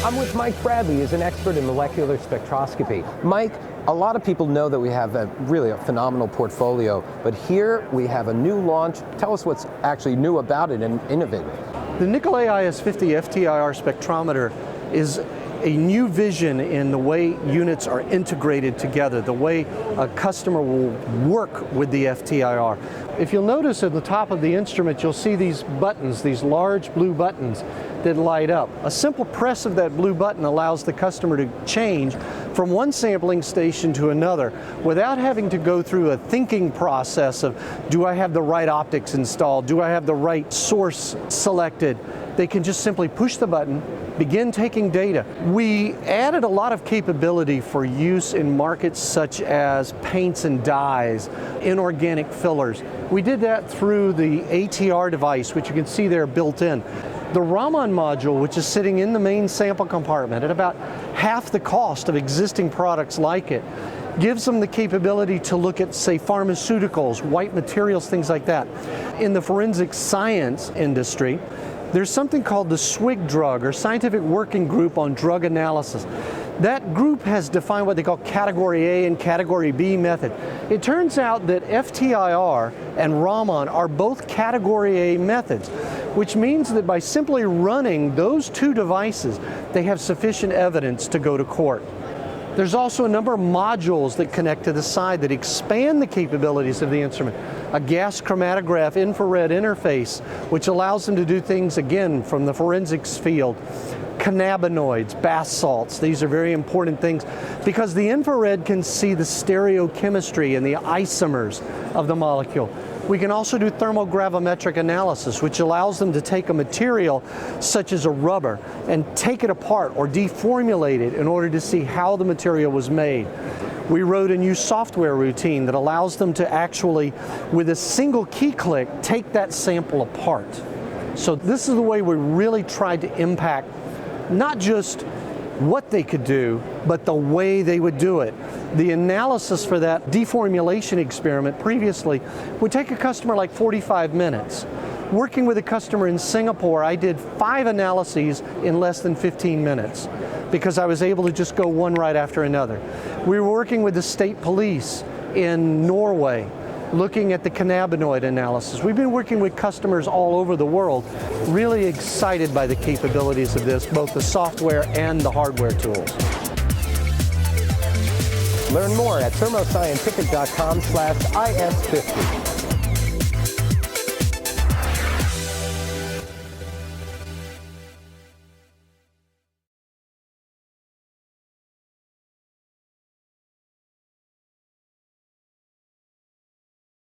I'm with Mike Bradley, who's an expert in molecular spectroscopy. Mike, a lot of people know that we have really a phenomenal portfolio, but here we have a new launch. Tell us what's actually new about it and innovative. The Nicolay IS-50 FTIR spectrometer is a new vision in the way units are integrated together, the way a customer will work with the FTIR. If you'll notice at the top of the instrument, you'll see these buttons, these large blue buttons that light up. A simple press of that blue button allows the customer to change from one sampling station to another without having to go through a thinking process of, do I have the right optics installed? Do I have the right source selected? They can just simply push the button, begin taking data. We added a lot of capability for use in markets such as paints and dyes, inorganic fillers. We did that through the ATR device, which you can see there built in. The Raman module, which is sitting in the main sample compartment at about half the cost of existing products like it, gives them the capability to look at, say, pharmaceuticals, white materials, things like that. In the forensic science industry, there's something called the SWIG drug, or Scientific Working Group on Drug Analysis. That group has defined what they call Category A and Category B method. It turns out that FTIR and Raman are both Category A methods, which means that by simply running those two devices, they have sufficient evidence to go to court. There's also a number of modules that connect to the side that expand the capabilities of the instrument. A gas chromatograph infrared interface, which allows them to do things, again, from the forensics field. Cannabinoids, bath salts, these are very important things because the infrared can see the stereochemistry and the isomers of the molecule. We can also do thermogravimetric analysis, which allows them to take a material such as a rubber and take it apart or deformulate it in order to see how the material was made. We wrote a new software routine that allows them to actually, with a single key click, take that sample apart. So this is the way we really tried to impact not just what they could do, but the way they would do it. The analysis for that deformulation experiment previously would take a customer like 45 minutes. Working with a customer in Singapore, I did 5 analyses in less than 15 minutes because I was able to just go one right after another. We were working with the state police in Norway, looking at the cannabinoid analysis. We've been working with customers all over the world, really excited by the capabilities of this, both the software and the hardware tools. Learn more at thermoscientific.com/IS50.